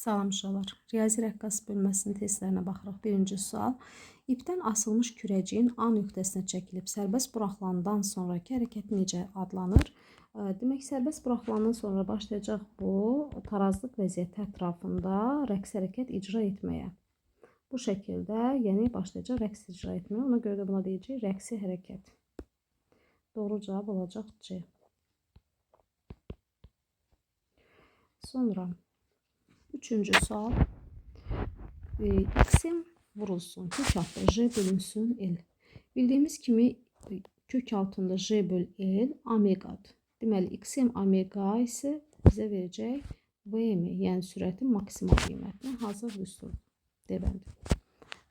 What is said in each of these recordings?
Salam uşaqlar. Riyazi rəqqas bölməsinin testlərinə baxırıq. Birinci sual. İpdən asılmış kürəciyin A nöqtəsinə çəkilib sərbəst buraxılandan sonraki hərəkət necə adlanır? Demək, sərbəst buraxılandan sonra başlayacaq bu tarazlıq vəziyyəti ətrafında rəqs hərəkət icra etməyə. Bu şəkildə, yəni başlayacaq rəqs icra etməyə. Ona görə də buna deyəcək rəqsi hərəkət. Doğru cavab olacaq C. Sonra üçüncü sual. X'in vurulsun, kök altında J bölünsün L. Bildiyimiz kimi kök altında J böl L omeqadır. Deməli, Xm omega isə bizə verəcək Vm, yəni sürətin maksimal qiymətini. Hazır düstur. D-bəndi.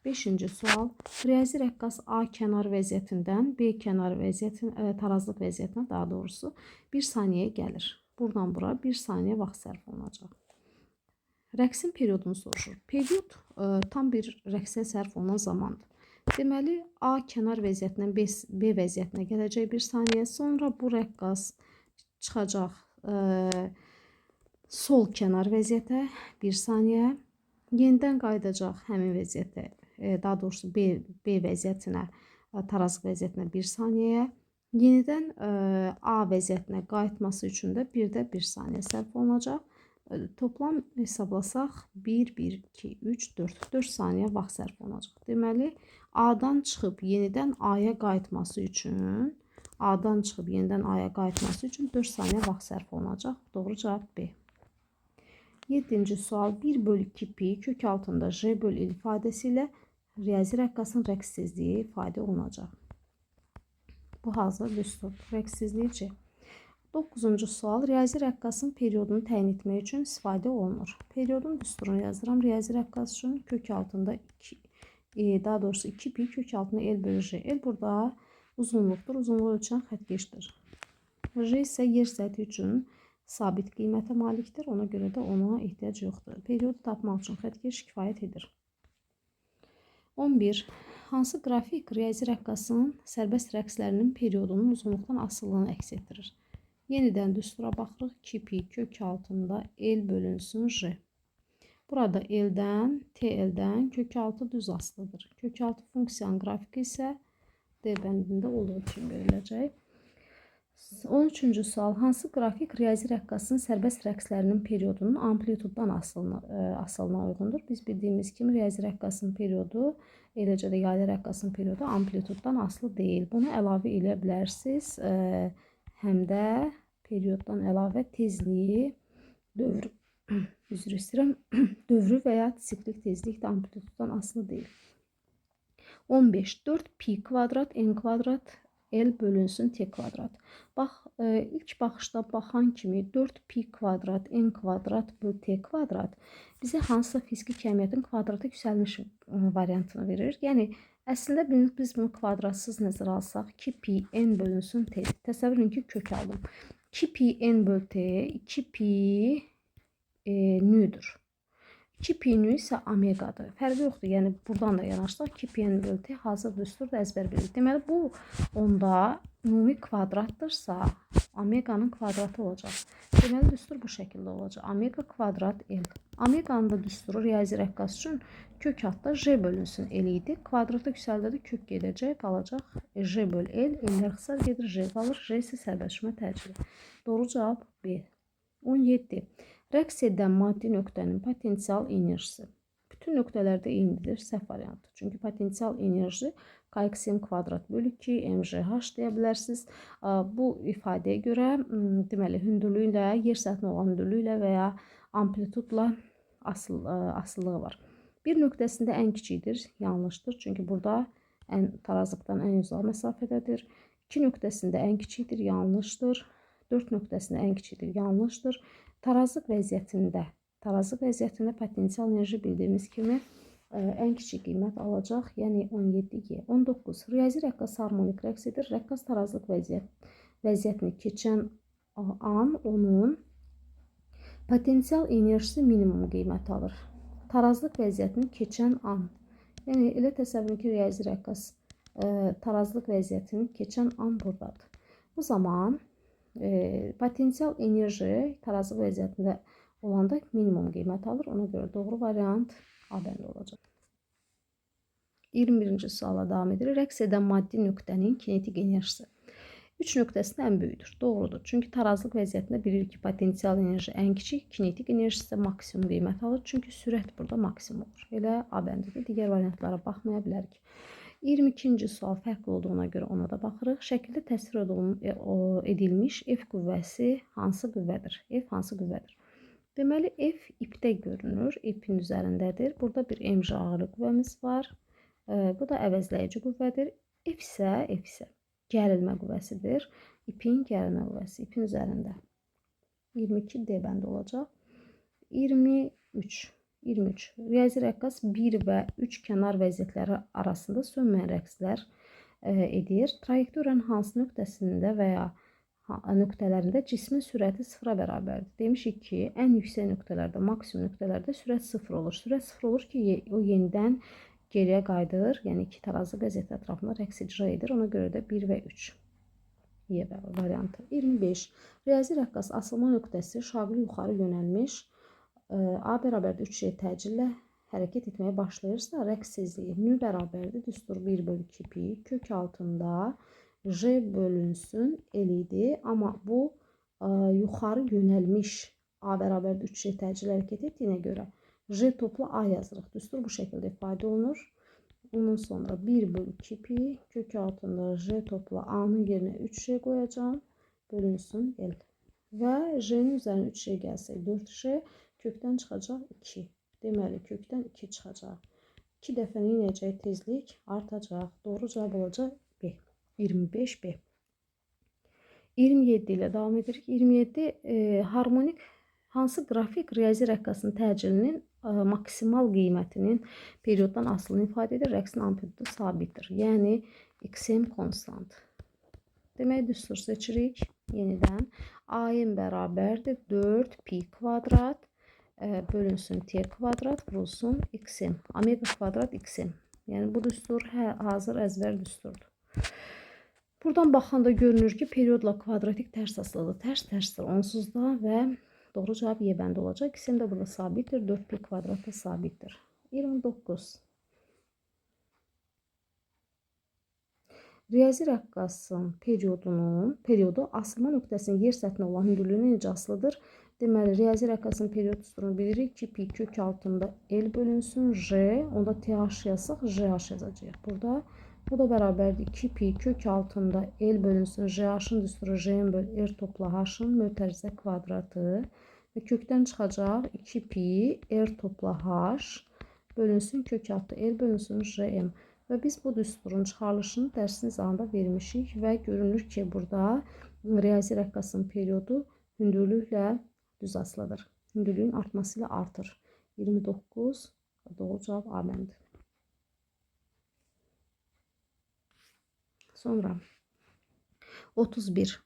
Beşinci sual. Riyazi rəqqas A kənar vəziyyətindən B kənar vəziyyətinə, tarazlıq vəziyyətinə daha doğrusu 1 saniyəyə gəlir. Buradan bura 1 saniyə vaxt sərf olunacaq. Rəqsin periodunu soruşur. Period tam bir rəqsə sərf olunan zamandır. Deməli, A kənar vəziyyətindən B vəziyyətinə gələcək 1 saniyə. Sonra bu rəqqas çıxacaq sol kənar vəziyyətə 1 saniyə. Yenidən qayıdacaq həmin vəziyyətə, daha doğrusu B vəziyyətinə, tarazlıq vəziyyətinə 1 saniyəyə. Yenidən A vəziyyətinə qayıtması üçün də bir də 1 saniyə sərf olunacaq. Toplam hesablasaq 1, 1, 2, 3, 4. 4 saniyə vaxt sərf olunacaq. Deməli, A'dan çıxıb yenidən A'ya qayıtması üçün 4 saniyə vaxt sərf olunacaq. Doğru cavab B. 7-ci sual. 1 bölü 2 pi kök altında J bölü L ifadəsi ilə riyazi rəqqasın rəqssizliyi ifadə olunacaq. Bu hazır düstur. Rəqssizliyi C. 9-cu sual. Riyazi rəqqasın periodunu təyin etmək üçün istifadə olunur. Periodun düsturunu yazıram. Riyazi rəqqas üçün kök altında 2 pi kök altında L bölü J. L burada uzunluqdur. Uzunluğu ölçən xəttkeşdir. J isə yer səthi üçün sabit qiymətə malikdir. Ona görə də ona ehtiyac yoxdur. Periodu tapmaq üçün xəttkeş kifayət edir. 11. Hansı qrafik riyazi rəqqasın sərbəst rəqslərinin periodunun uzunluqdan asılılığını əks etdirir? Yenidən düstura baxırıq. 2 pi kök altında L bölünsün J. Burada TL-dən kök altı düz asılıdır. Kök altı funksiyanın qrafiki isə D bəndində olduğu kimi veriləcək. 13-cü sual. Hansı qrafik riyazi rəqqasın sərbəst rəqslərinin periodunun amplituddan asılına uyğundur? Biz bildiyimiz kimi riyazi rəqqasın periodu, eləcə də yaylı rəqqasın periodu amplituddan asılı deyil. Bunu əlavə edə bilərsiniz. Həm də perioddan əlavə tezliyi, dövrü və ya siklik tezlik də amplituddan asılı deyil. 15. 4 pi kvadrat n kvadrat L bölünsün T kvadrat. Bax, ilk baxışda baxan kimi 4 pi kvadrat n kvadrat böl T kvadrat bizə hansısa fiziki kəmiyyətin kvadrata yüksəlmiş variantını verir. Yəni, əslində biz bunu kvadratsız nəzərə alsaq 2 pi n bölünsün T. Təsəvvür edin ki, kök aldım. 2 pi n böl T 2 pi nüdür. 2 pi nü isə omeqadır. Fərqi yoxdur. Yəni, buradan da yanaşsaq 2 pi n böl T hazır düstur da əzbər bilir. Deməli, bu onda ümumi kvadratdırsa, omeqanın kvadratı olacaq. Deməli, düstur bu şəkildə olacaq. Omega kvadrat L. Omeqanın da düsturu riyazi rəqqas üçün kök altda J bölünsün L idi. Kvadrata yüksəldə də kök gedəcək, qalacaq J böl L. L'lər xısar gedir, J qalır. J isə sərbəstləşmə təcili. Doğru cavab B. 17. Rəqs edən maddi nöqtənin potensial enerjisi. Bütün nöqtələrdə eynidir, səhv variantdır. Çünki potensial enerji kxm kvadrat bölü 2 mgh deyə bilərsiniz. Bu ifadəyə görə deməli hündürlüyü ilə, yer səthinə olan hündürlüyü ilə və ya amplitudla asılılığı var. Bir nöqtəsində ən kiçikdir, yanlışdır. Çünki burada tarazlıqdan ən uzaq məsafədədir. 2 nöqtəsində ən kiçikdir, yanlışdır. 4 nöqtəsində ən kiçikdir, yanlışdır. Tarazlıq vəziyyətində potensial enerji bildiyimiz kimi ən kiçik qiymət alacaq, yəni 17G. 19. Riyazi rəqqas harmonik rəqs edir. Rəqqas tarazlıq vəziyyətini keçən an onun potensial enerjisi minimum qiymət alır. Tarazlıq vəziyyətini keçən an. Yəni, elə təsəvvür ki, riyazi rəqqas tarazlıq vəziyyətini keçən an buradadır. Bu zaman potensial enerji tarazlıq vəziyyətində olanda minimum qiymət alır. Ona görə doğru variant A bəndi olacaq. 21-ci suala davam edirik. Rəqs edən maddi nöqtənin kinetik enerjisi 3 nöqtəsində ən böyükdür. Doğrudur. Çünki tarazlıq vəziyyətində bilirik ki, potensial enerji ən kiçik, kinetik enerji isə maksimum qiymət alır. Çünki sürət burada maksimum olur. Elə A bəndidir. Digər variantlara baxmaya bilərik. 22-ci sual fərqli olduğuna görə ona da baxırıq. Şəkildə təsvir edilmiş F qüvvəsi hansı qüvvədir? F hansı qüvvədir? Deməli, F ipdə görünür. İpin üzərindədir. Burada bir mj ağırlıq qüvvəmiz var. Bu da əvəzləyici qüvvədir. F isə gərilmə qüvvəsidir. İpin gərilmə qüvvəsi ipin üzərində. 22 D bəndi olacaq. 23. Riyazi rəqqas 1 və 3 kənar vəziyyətləri arasında sönməyən rəqslər edir. Trayektoriyanın hansı nöqtəsində və ya nöqtələrində cismin sürəti sıfıra bərabərdir. Demişik ki, ən yüksək nöqtələrdə, maksimum nöqtələrdə sürət sıfır olur. Sürət sıfır olur ki, o yenidən geriyə qayıdır. Yəni, iki tarazlı vəziyyət ətrafında rəqs icra edir. Ona görə də 1 və 3 variantı. 25. Riyazi rəqqas asılma nöqtəsi şaqlı yuxarı yönəlmiş A bərabərdə 3 təcillə hərəkət etməyə başlayırsa, rəqs tezliyi nü bərabərdir. Düstur 1/2 pi kök altında J bölünsün L idi. Amma bu yuxarı yönəlmiş A bərabərdə 3 təcillə hərəkət etdiyinə görə J topla A yazırıq. Düstur bu şəkildə ifadə olunur. Ondan sonra 1/2 pi kök altında J topla A-nın yerinə 3J qoyacağım. Bölünsün L. Və J-nin üzərinə 3J gəlsək 4J kökdən çıxacaq 2. Deməli, kökdən 2 çıxacaq. 2 dəfə neyəcək tezlik artacaq. Doğru cavab olacaq B. 25 B. 27 ilə davam edirik. 27 harmonik hansı qrafik riyazi rəqqasının təcilinin maksimal qiymətinin perioddan asılını ifadə edir. Rəqsin amplitudu sabitdir. Yəni, xm konstant. Demək, düstur seçirik. Yenidən AM bərabərdir 4 pi kvadrat bölünsün t kvadrat vurulsun xm. Omega kvadrat xm. Yəni, bu düstur hazır əzbər düsturdur. Buradan baxanda görünür ki, periodla kvadratik tərs asılıdır. Tərsdir onsuzda və doğru cavab Y bəndi olacaq. XM də burada sabitdir. 4 pi kvadrat da sabitdir. 29. Riyazi rəqqasın periodu asılma nöqtəsinin yer səthinə olan hündürlüyünə necə asılıdır? Deməli, riyazi rəqqasın period düsturunu bilirik ki, pi kök altında L bölünsün J, onda TH yazsaq JH yazacağıq. Burada bu da bərabərdir 2 pi kök altında L bölünsün JH-ın düsturu J-in böl R topla H-ın mötərizə kvadratı və kökdən çıxacaq 2 pi R topla H bölünsün kök altı L bölünsün JM. Və biz bu düsturun çıxarılışını dərsiniz anında vermişik və görünür ki, burada riyazi rəqqasın periodu hündürlüklə düz asılıdır. Hündürlüyün artması ilə artır. 29 doğru cavab A bəndi. Sonra 31.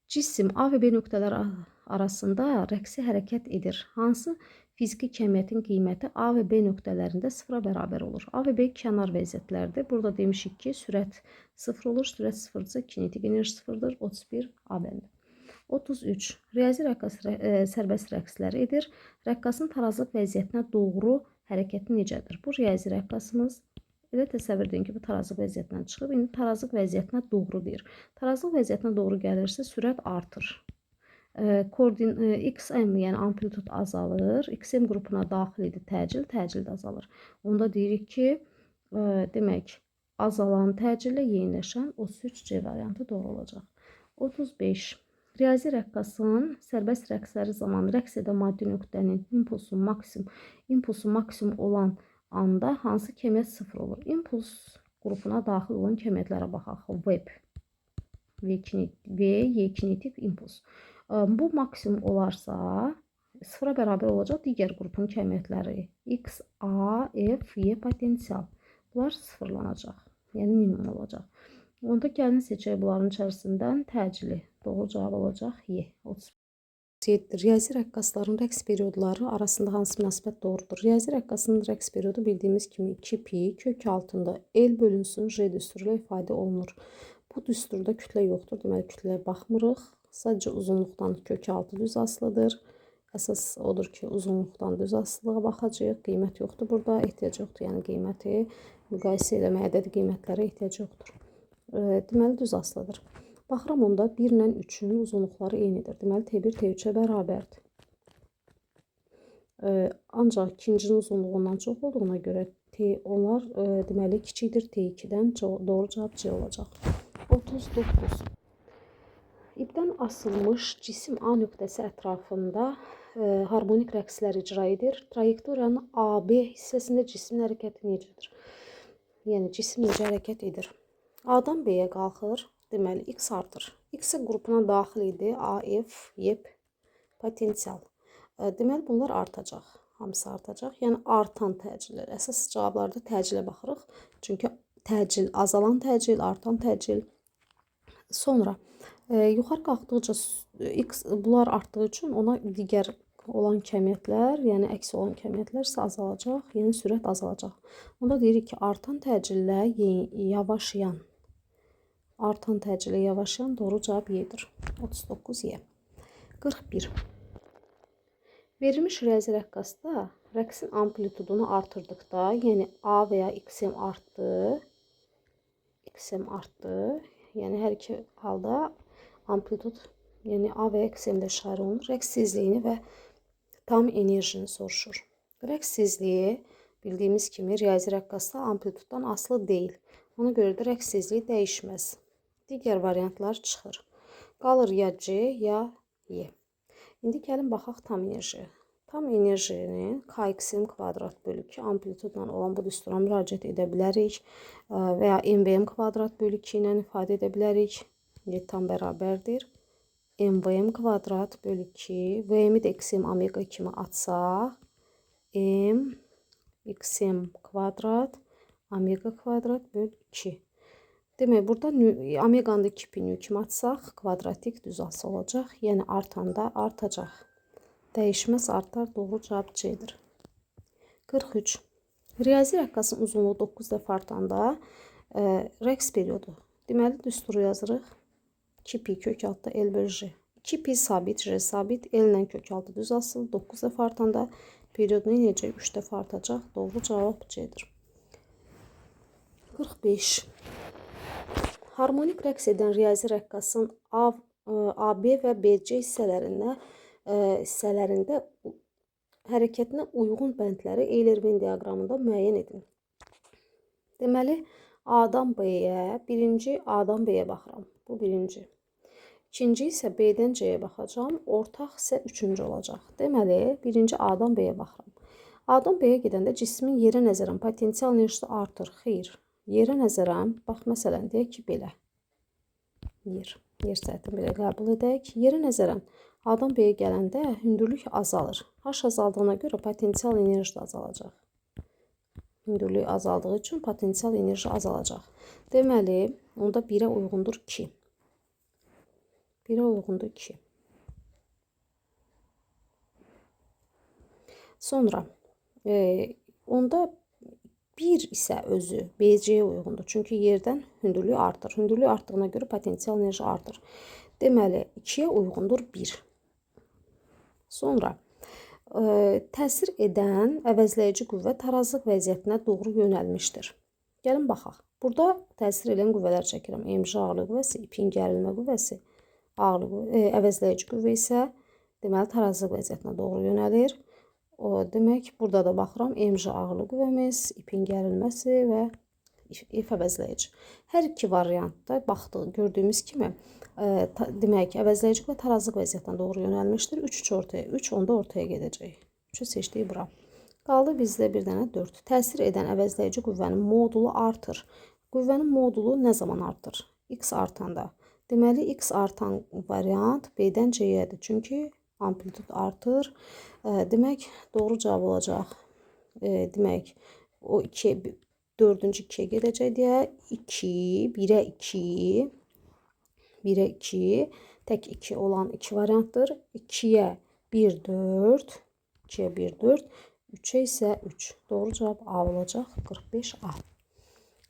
Cisim A və B nöqtələri arasında rəqsi hərəkət edir. Hansı fiziki kəmiyyətin qiyməti A və B nöqtələrində sıfıra bərabər olur? A və B kənar vəziyyətlərdir. Burada demişik ki, sürət sıfır olur. Sürət sıfırdırsa kinetik enerji sıfırdır. 31 A bəndi. 33. Riyazi rəqqas sərbəst rəqsləri edir. Rəqqasın tarazlıq vəziyyətinə doğru hərəkəti necədir? Bu riyazi rəqqasımız. Elə təsəvvür edin ki, bu tarazlıq vəziyyətindən çıxıb. İndi tarazlıq vəziyyətinə doğru deyir. Tarazlıq vəziyyətinə doğru gəlirsə sürət artır. XM, yəni amplitud azalır. XM qrupuna daxil idi təcil də azalır. Onda deyirik ki, demək, azalan təcillə yeniləşən 33C variantı doğru olacaq. 35. Riyazi rəqqasın sərbəst rəqsləri zamanı rəqs edən maddi nöqtənin impulsu maksimum olan anda hansı kəmiyyət sıfır olur? İmpuls qrupuna daxil olan kəmiyyətlərə baxaq. Web və Y kinetik impuls. Bu maksimum olarsa sıfıra bərabər olacaq digər qrupun kəmiyyətləri. X, A, F, Y potensial. Bunlar sıfırlanacaq. Yəni minimum olacaq. Onda gəlin seçək bunların içərisindən təcili. Doğru cavab olacaq Y. 37. Riyazi rəqqasların rəqs periodları arasında hansı münasibət doğrudur? Riyazi rəqqasının rəqs periodu bildiyimiz kimi 2 pi kök altında L bölünsün J düsturu ilə ifadə olunur. Bu düsturda kütlə yoxdur. Deməli, kütləyə baxmırıq. Sadəcə uzunluqdan kök altı düz asılıdır. Əsas odur ki, uzunluqdan düz asılığa baxacağıq. Qiymət yoxdur burada, ehtiyac yoxdur. Yəni qiyməti müqayisə eləməyə, ədədi qiymətlərə ehtiyac yoxdur. Deməli düz asılıdır. Baxıram onda 1 ilə 3-ün uzunluqları eynidir. Deməli T1 T3-ə bərabərdir. Ancaq ikincinin uzunluğundan çox olduğuna görə onlar deməli kiçikdir T2-dən. Doğru cavab C olacaq. 39. İpdən asılmış cisim A nöqtəsi ətrafında harmonik rəqslər icra edir. Trayektoriyanın AB hissəsində cismin hərəkəti necədir? Yəni cisim necə hərəkət edir? A-dan B-yə qalxır. Deməli X artır. X qrupuna daxil idi. AF, YEP, potensial. Deməli bunlar artacaq. Hamısı artacaq. Yəni artan təcillər. Əsas cavablarda təcillə baxırıq. Çünki təcil, azalan təcil, artan təcil. Sonra yuxarı qalxdıqca X bunlar artdığı üçün ona digər olan kəmiyyətlər, yəni əks olan kəmiyyətlər isə azalacaq, yəni sürət azalacaq. Onda deyirik ki, artan təcillə yavaşayan. Artan təcillə yavaşayan doğru cavab Y-dir. 39 Y. 41. Verilmiş riyazi rəqqasda rəqsin amplitudunu artırdıqda, yəni A və ya XM artdı. XM artdı. Yəni hər iki halda amplitud, yəni A və ya XM-də işarə olunur. Rəqs tezliyini və tam enerjini soruşur. Rəqs tezliyi bildiyimiz kimi riyazi rəqqasda amplituddan asılı deyil. Ona görə də rəqs tezliyi dəyişməz. Digər variantlar çıxır. Qalır ya C, ya Y. İndi gəlin baxaq tam enerjiyə. Tam enerjinin KXM kvadrat bölü 2 amplitudla olan bu düstura müraciət edə bilərik və ya MVM kvadrat bölü 2 ilə ifadə edə bilərik. Tam bərabərdir. MVM kvadrat bölü 2. VM-i də XM omega kimi atsaq. M XM kvadrat omega kvadrat bölü 2. Demək, burada omeganı da 2 pi nü kimi atsaq, kvadratik düz ası olacaq. Yəni artanda artacaq. Dəyişməz artar, doğru cavab C-dir. 43. Riyazi rəqqasın uzunluğu 9 dəfə artanda rəqs periodu. Deməli, düsturu yazırıq. 2 pi kök altda L bölü J. 2 pi sabit, J sabit, L ilə kök altı düz asılı. 9 dəfə artanda periyodunu necə 3 dəfə artacaq. Doğru cavab C-dir. 45. Harmonik rəqs edən riyazi rəqqasın AB və BC hissələrində hərəkətinə uyğun bəndləri Eyler-Venn diaqramında müəyyən edin. Deməli, A-dan B-yə, birinci A-dan B-yə baxıram. Bu birinci. İkinci isə B-dən C-yə baxacağım. Ortaq isə üçüncü olacaq. Deməli, birinci A-dan B-yə baxıram. A-dan B-yə gedəndə cismin yerə nəzərən potensial enerjisi artır. Xeyr. Yerə nəzərən, bax, məsələn, deyək ki, belə. Yer səthini belə qəbul edək. Yerə nəzərən, A-dan B-yə gələndə hündürlük azalır. H azaldığına görə potensial enerji də azalacaq. Hündürlük azaldığı üçün potensial enerji azalacaq. Deməli, onda 1-ə uyğundur 2. 1-ə uyğundur 2. Sonra, onda 1 isə özü BC-yə uyğundur. Çünki yerdən hündürlük artır. Hündürlük artdığına görə potensial enerji artır. Deməli, 2-yə uyğundur 1. Sonra, təsir edən əvəzləyici qüvvə tarazlıq vəziyyətinə doğru yönəlmişdir. Gəlin baxaq. Burada təsir edən qüvvələr çəkirəm. MC ağırlıq qüvvəsi, ipin gərilmə qüvvəsi, əvəzləyici qüvvə isə deməli tarazlıq vəziyyətinə doğru yönəlir. Demək, burada da baxıram. MC ağırlıq qüvvəmiz, ipin gərilməsi və if əvəzləyici. Hər iki variantda baxdıq, gördüyümüz kimi demək, əvəzləyici qüvvə tarazlıq vəziyyətinə doğru yönəlmişdir. 3 ortaya, 3 onda ortaya gedəcək. 3-ü seçdik bura. Qaldı bizdə bir dənə 4. Təsir edən əvəzləyici qüvvənin modulu artır. Qüvvənin modulu nə zaman artır? X artanda. Deməli, X artan variant B-dən C-yədir. Çünki amplitud artır. Demək, doğru cavab olacaq. Demək, o 4-cü 2-yə gedəcək deyə 2, 1-ə 2, 1-ə 2, tək 2 olan 2 variantdır. 2-yə 1, 4, 2-yə 1, 4, 3-ə isə 3. Doğru cavab A olacaq. 45A.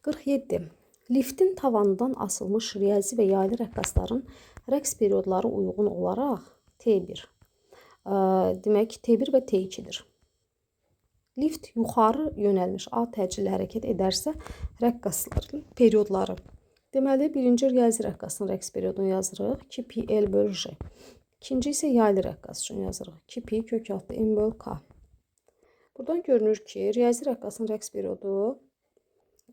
47. Liftin tavanından asılmış riyazi və yaylı rəqqasların rəqs periodları uyğun olaraq T1. demək T1 və T2-dir. Lift yuxarı yönəlmiş A təcili hərəkət edərsə, rəqqasların periodları. Deməli, birinci riyazi rəqqasın rəqs periodunu yazırıq. 2pi L bölü J. İkinci isə yaylı rəqqas üçün yazırıq. 2pi kök altı M bölü K. Buradan görünür ki, riyazi rəqqasın rəqs periodu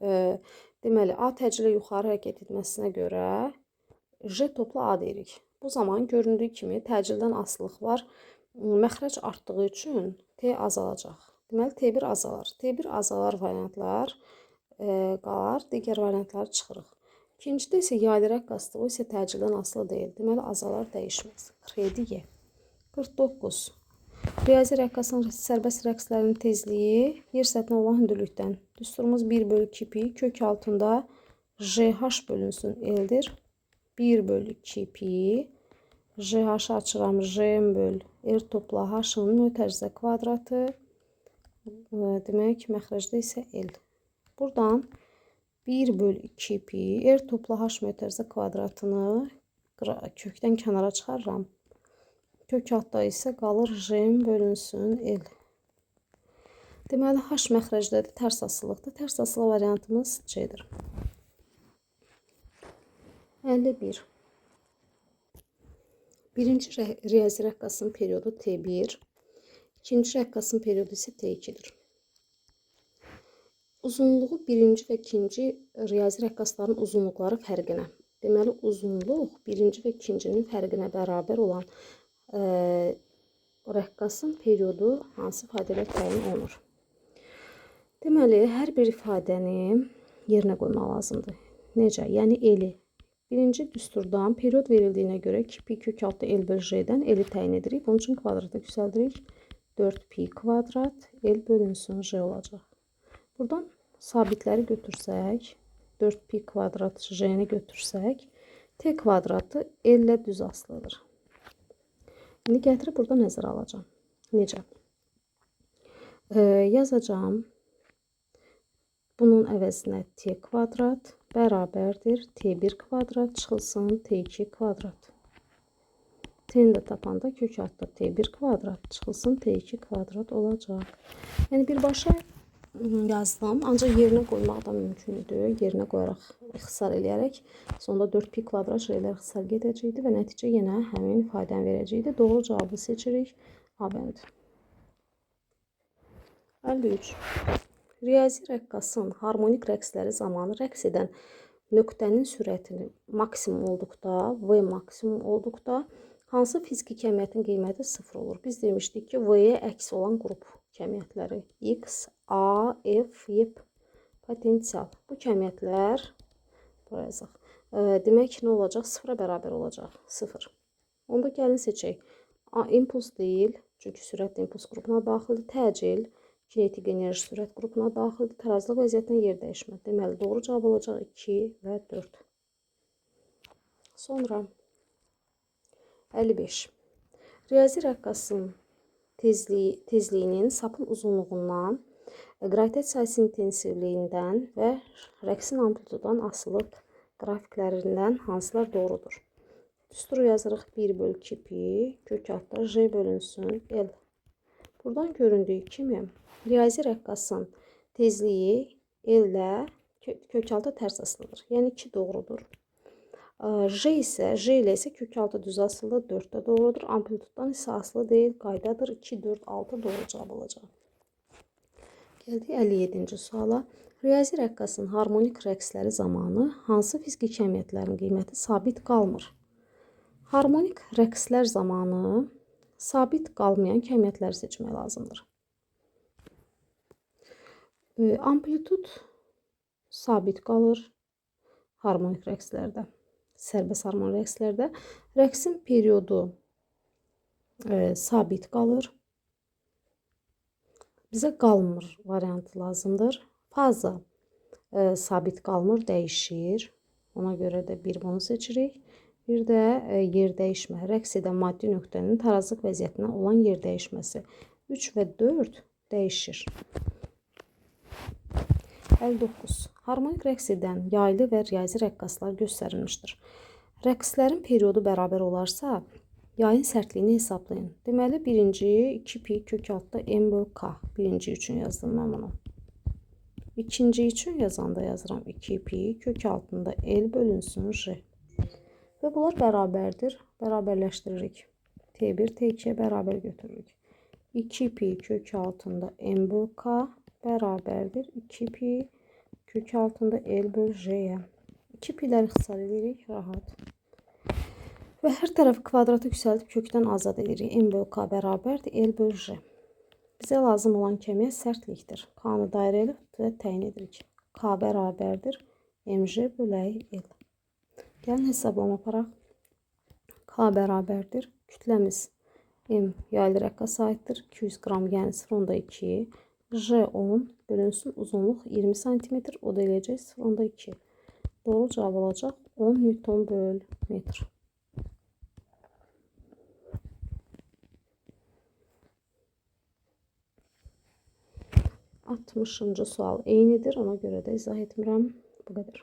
deməli, A təcili yuxarı hərəkət etməsinə görə J topla A deyirik. Bu zaman göründüyü kimi təcildən asılılıq var. Məxrəc artdığı üçün T azalacaq. Deməli, T1 azalar. T1 azalar variantlar qalar, digər variantları çıxırıq. İkincidə isə yaylı rəqqasdır, o isə təcildən asılı deyil. Deməli, azalar dəyişməz. X-Y. 49. Riyazi rəqqasın sərbəst rəqslərinin tezliyi yer səthinə olan hündürlükdən. Düsturumuz 1 bölü 2pi kök altında JH bölünsün L-dir. 1 bölü 2pi JH açıram JM bölü R topla H-ın mötərizə kvadratı. Demək, məxrəcdə isə L. Buradan 1 bölü 2pi R topla H mötərizə kvadratını kökdən kənara çıxarıram. Kök altda isə qalır JM bölünsün L. Deməli, H məxrəcdədir, tərs asılıqdır. Tərs asılı variantımız C-dir. 51. Birinci riyazi rəqqasın periodu T1. İkinci rəqqasın periodu isə T2-dir. Uzunluğu birinci və ikinci riyazi rəqqasların uzunluqları fərqinə. Deməli, uzunluq birinci və ikincinin fərqinə bərabər olan rəqqasın periodu hansı ifadələr təyin olunur? Deməli, hər bir ifadəni yerinə qoymaq lazımdır. Necə? Yəni, L-i. Birinci düsturdan period verildiyinə görə 2pi kök altı L bölü J-dən L-i təyin edirik. Bunun üçün kvadrata yüksəldirik. 4pi kvadrat L bölünsün J olacaq. Buradan sabitləri götürsək, 4pi kvadrat J-ni götürsək, T kvadratı L ilə düz asılıdır. İndi gətirib burada nəzərə alacağım. Necə? Yazacağım. Bunun əvəzinə T kvadrat bərabərdir T1 kvadrat çıxılsın T2 kvadrat. T-ni də tapanda kök altda T1 kvadrat çıxılsın T2 kvadrat olacaq. Yəni, birbaşa yazdım, ancaq yerinə qoymaq da mümkündür. Yerinə qoyaraq, ixtisar eləyərək, sonda 4pi kvadrat şeylər ixtisar gedəcəkdir və nəticə yenə həmin ifadəni verəcəkdir. Doğru cavabı seçirik. A bənd. 53. Riyazi rəqqasın harmonik rəqsləri zamanı rəqs edən nöqtənin sürətini maksimum olduqda, V maksimum olduqda hansı fiziki kəmiyyətin qiyməti 0 olur? Biz demişdik ki, V-yə əks olan qrup kəmiyyətləri X, A, F, Y potensial. Bu kəmiyyətlər buraya yazaq. Demək nə olacaq? 0-a bərabər olacaq. 0. Onda gəlin seçək. A, impuls deyil, çünki sürət impuls qrupuna daxildir. Təcil, kinetik enerji sürət qrupuna daxildir. Tarazlıq vəziyyətindən yer dəyişmə. Deməli, doğru cavab olacaq 2 və 4. Sonra 55. Riyazi rəqqasın tezliyinin sapın uzunluğundan, qravitasiya intensivliyindən və rəqsin amplitudan asılı qrafiklərindən hansılar doğrudur? Düsturu yazırıq 1 bölü 2pi, kök altda J bölünsün L. Buradan göründüyü kimi riyazi rəqqasın tezliyi L ilə kök altda tərs asılıdır. Yəni 2 doğrudur. J ilə isə kök altı düz asılı, 4 də doğrudur. Amplituddan isə asılı deyil, qaydadır. 2, 4, 6 doğru cavab olacaq. Gəldik 57-ci suala. Riyazi rəqqasın harmonik rəqsləri zamanı hansı fiziki kəmiyyətlərin qiyməti sabit qalmır? Harmonik rəqslər zamanı sabit qalmayan kəmiyyətləri seçmək lazımdır. Amplitud sabit qalır harmonik rəqslərdə. Sərbəst harmonik rəqslərdə rəqsin periodu sabit qalır. Bizə qalmır variantı lazımdır. Faza sabit qalmır, dəyişir. Ona görə də bir bunu seçirik. Bir də yer dəyişmə. Rəqs edən maddi nöqtənin tarazlıq vəziyyətinə olan yer dəyişməsi. 3 və 4 dəyişir. 59. Harmonik rəqs edən yaylı və riyazi rəqqaslar göstərilmişdir. Rəqslərin periodu bərabər olarsa, Yayın sərtliyini hesablayın. Deməli, birinci 2pi kök altda m böl k. Birinci üçün yazdım mən bunu. İkinci üçün yazanda yazıram 2pi kök altında l bölünsün j. Və bunlar bərabərdir. Bərabərləşdiririk. T1, T2'ye bərabər götürürük. 2pi kök altında m böl k bərabərdir. 2pi kök altında l böl j'yə. 2pi'ləri ixtisar edirik. Rahat. Və hər tərəfi kvadratı yüksəldib kökdən azad edirik. M böl k bərabərdir L böl J. Bizə lazım olan kəmiyyət sərtlikdir. K-nı dairəli və təyin edirik. K bərabərdir mj bölək L. Gəlin hesablama aparaq. K bərabərdir. Kütləmiz M yaylı rəqqasa aiddir. 200 qram, yəni 0,2. J 10 bölünsün uzunluq 20 cm. O da eləyəcək 0,2. Doğru cavab olacaq 10 Newton böl metr. 60-cı sual eynidir. Ona görə də izah etmirəm. Bu qədər.